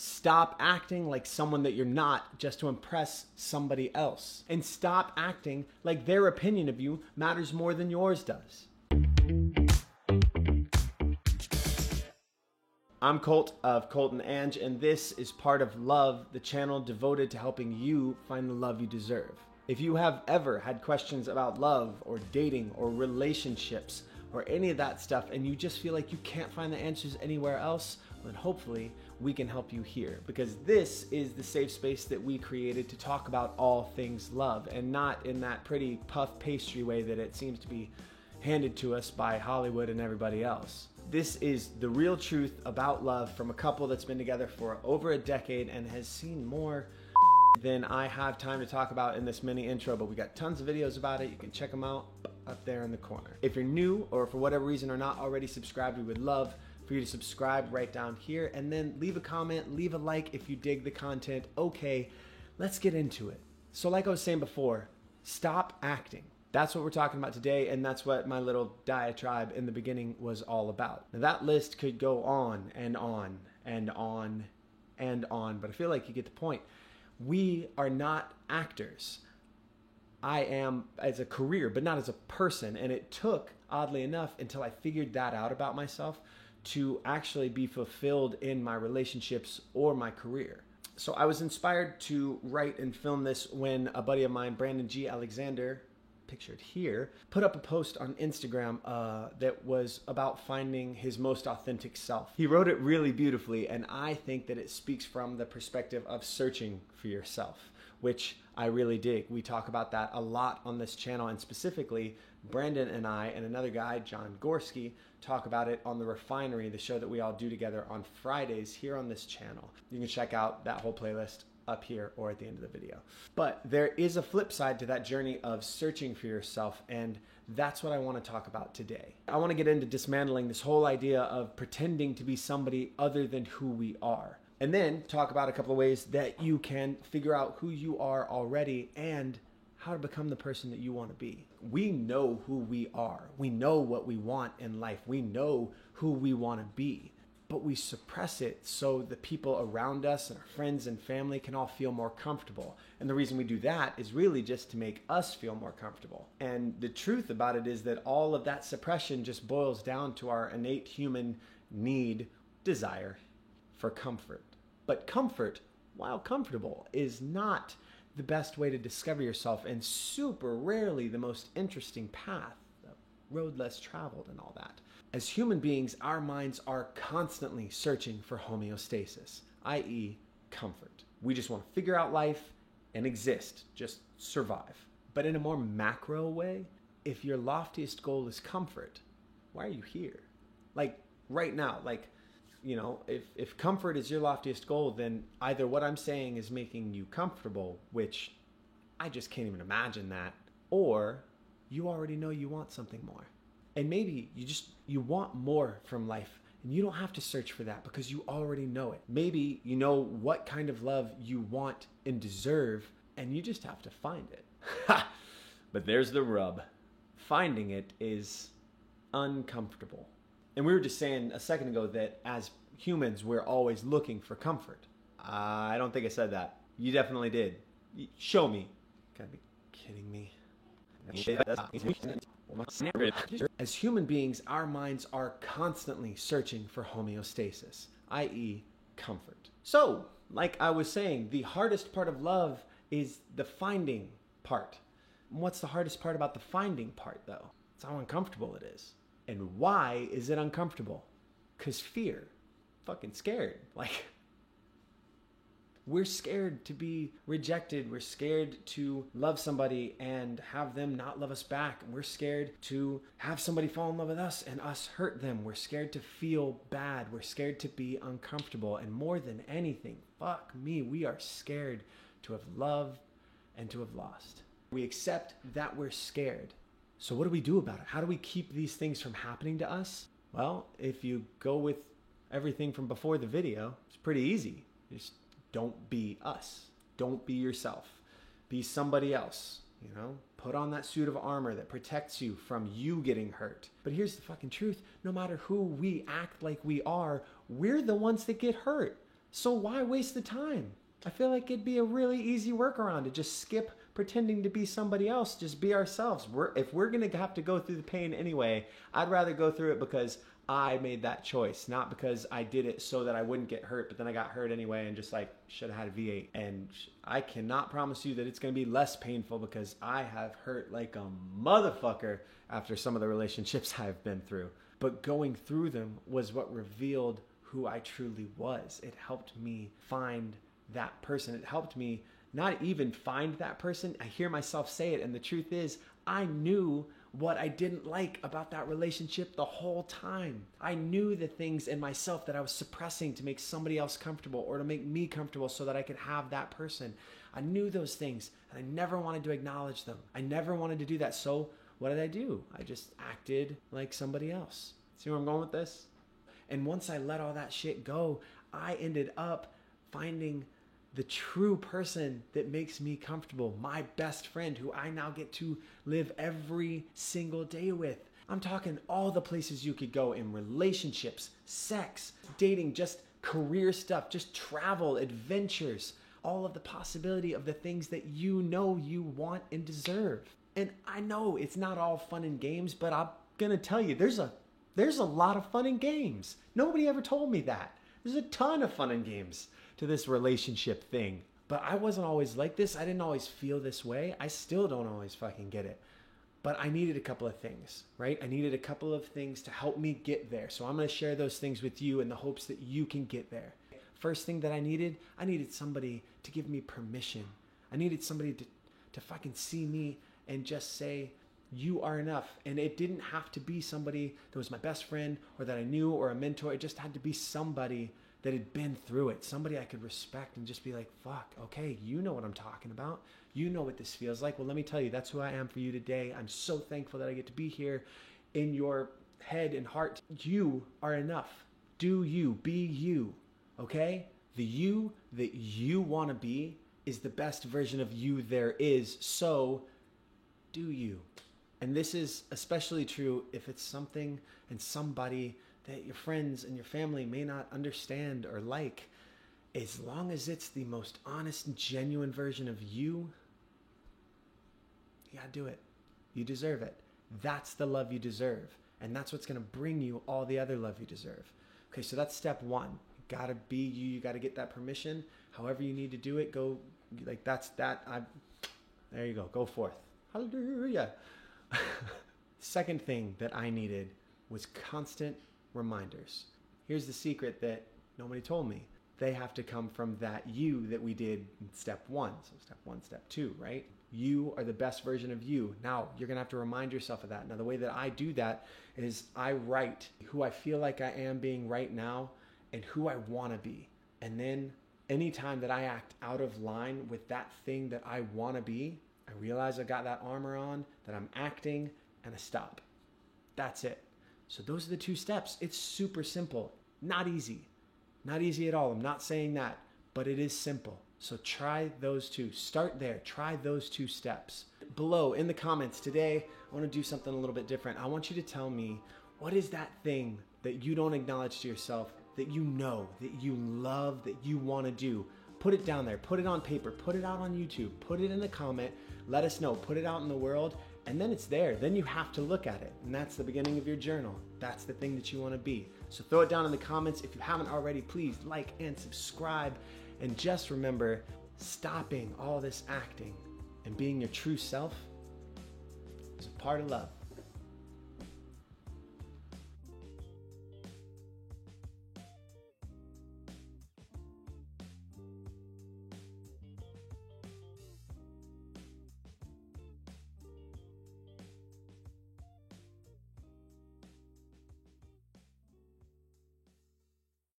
Stop acting like someone that you're not just to impress somebody else. And stop acting like their opinion of you matters more than yours does. I'm Colt of Colt and Ange, and this is part of Love, the channel devoted to helping you find the love you deserve. If you have ever had questions about love or dating or relationships or any of that stuff, and you just feel like you can't find the answers anywhere else, then hopefully we can help you here, because this is the safe space that we created to talk about all things love, and not in that pretty puff pastry way that it seems to be handed to us by Hollywood and everybody else. This is the real truth about love from a couple that's been together for over a decade and has seen more than I have time to talk about in this mini intro, but we got tons of videos about it. You can check them out up there in the corner. If you're new or for whatever reason are not already subscribed, we would love for you to subscribe right down here and then leave a comment, leave a like if you dig the content. Okay, let's get into it. So like I was saying before, stop acting. That's what we're talking about today, and that's what my little diatribe in the beginning was all about. Now that list could go on and on and on and on, but I feel like you get the point. We are not actors. I am as a career, but not as a person, and it took, oddly enough, until I figured that out about myself to actually be fulfilled in my relationships or my career. So I was inspired to write and film this when a buddy of mine, Brandon G. Alexander, pictured here, put up a post on Instagram that was about finding his most authentic self. He wrote it really beautifully, and I think that it speaks from the perspective of searching for yourself, which I really dig. We talk about that a lot on this channel, and specifically Brandon and I and another guy, John Gorski, talk about it on The Refinery, the show that we all do together on Fridays here on this channel. You can check out that whole playlist up here or at the end of the video. But there is a flip side to that journey of searching for yourself, and that's what I want to talk about today. I want to get into dismantling this whole idea of pretending to be somebody other than who we are, and then talk about a couple of ways that you can figure out who you are already and how to become the person that you want to be. We know who we are. We know what we want in life. We know who we want to be, but we suppress it so the people around us and our friends and family can all feel more comfortable. And the reason we do that is really just to make us feel more comfortable. And the truth about it is that all of that suppression just boils down to our innate human need, desire for comfort. But comfort, while comfortable, is not the best way to discover yourself, and super rarely the most interesting path, the road less traveled and all that. As human beings, our minds are constantly searching for homeostasis, i.e. comfort. We just want to figure out life and exist, just survive. But in a more macro way, if your loftiest goal is comfort, why are you here? Like right now, if comfort is your loftiest goal, then either what I'm saying is making you comfortable, which I just can't even imagine that, or you already know you want something more. And maybe you want more from life, and you don't have to search for that because you already know it. Maybe you know what kind of love you want and deserve, and you just have to find it. But there's the rub. Finding it is uncomfortable. And we were just saying a second ago that as humans, we're always looking for comfort. I don't think I said that. You definitely did. Show me. You gotta be kidding me. As human beings, our minds are constantly searching for homeostasis, i.e. comfort. So, like I was saying, the hardest part of love is the finding part. And what's the hardest part about the finding part, though? It's how uncomfortable it is. And why is it uncomfortable? 'Cause fear. Fucking scared. We're scared to be rejected. We're scared to love somebody and have them not love us back. We're scared to have somebody fall in love with us and us hurt them. We're scared to feel bad. We're scared to be uncomfortable. And more than anything, fuck me, we are scared to have loved and to have lost. We accept that we're scared. So what do we do about it? How do we keep these things from happening to us? Well, if you go with everything from before the video, it's pretty easy. Just don't be us. Don't be yourself. Be somebody else, Put on that suit of armor that protects you from you getting hurt. But here's the fucking truth. No matter who we act like we are, we're the ones that get hurt. So why waste the time? I feel like it'd be a really easy workaround to just skip pretending to be somebody else, just be ourselves. If we're gonna have to go through the pain anyway, I'd rather go through it because I made that choice, not because I did it so that I wouldn't get hurt, but then I got hurt anyway and just like should have had a V8. And I cannot promise you that it's gonna be less painful because I have hurt like a motherfucker after some of the relationships I've been through. But going through them was what revealed who I truly was. It helped me find that person. It helped me not even find that person. I hear myself say it, and the truth is, I knew what I didn't like about that relationship the whole time. I knew the things in myself that I was suppressing to make somebody else comfortable or to make me comfortable so that I could have that person. I knew those things, and I never wanted to acknowledge them. I never wanted to do that. So what did I do? I just acted like somebody else. See where I'm going with this? And once I let all that shit go, I ended up finding the true person that makes me comfortable, my best friend who I now get to live every single day with. I'm talking all the places you could go in relationships, sex, dating, just career stuff, just travel, adventures, all of the possibility of the things that you know you want and deserve. And I know it's not all fun and games, but I'm gonna tell you, there's a lot of fun and games. Nobody ever told me that. There's a ton of fun and games to this relationship thing. But I wasn't always like this. I didn't always feel this way. I still don't always fucking get it. But I needed a couple of things, right? I needed a couple of things to help me get there. So I'm going to share those things with you in the hopes that you can get there. First thing that I needed somebody to give me permission. I needed somebody to fucking see me and just say, you are enough. And it didn't have to be somebody that was my best friend or that I knew or a mentor. It just had to be somebody that had been through it, somebody I could respect and just be like, fuck, okay, you know what I'm talking about. You know what this feels like. Well, let me tell you, that's who I am for you today. I'm so thankful that I get to be here in your head and heart. You are enough. Do you, be you, okay? The you that you want to be is the best version of you there is. So do you. And this is especially true if it's something and somebody that your friends and your family may not understand or like. As long as it's the most honest and genuine version of you, you gotta do it. You deserve it. That's the love you deserve. And that's what's gonna bring you all the other love you deserve. Okay, so that's step one. You gotta be you. You gotta get that permission. However you need to do it, go, like that's that. There you go. Go forth. Hallelujah. Second thing that I needed was constant reminders. Here's the secret that nobody told me. They have to come from that you that we did in step one. So step one, step two, right? You are the best version of you. Now you're gonna have to remind yourself of that. Now the way that I do that is I write who I feel like I am being right now and who I wanna be. And then anytime that I act out of line with that thing that I wanna be, I realize I got that armor on, that I'm acting, and I stop. That's it. So those are the two steps. It's super simple. Not easy. Not easy at all. I'm not saying that, but it is simple. So try those two. Start there. Try those two steps. Below in the comments today, I want to do something a little bit different. I want you to tell me, what is that thing that you don't acknowledge to yourself, that you know, that you love, that you want to do? Put it down there. Put it on paper. Put it out on YouTube. Put it in a comment. Let us know. Put it out in the world. And then it's there. Then you have to look at it. And that's the beginning of your journal. That's the thing that you want to be. So throw it down in the comments. If you haven't already, please like and subscribe. And just remember, stopping all this acting and being your true self is a part of love.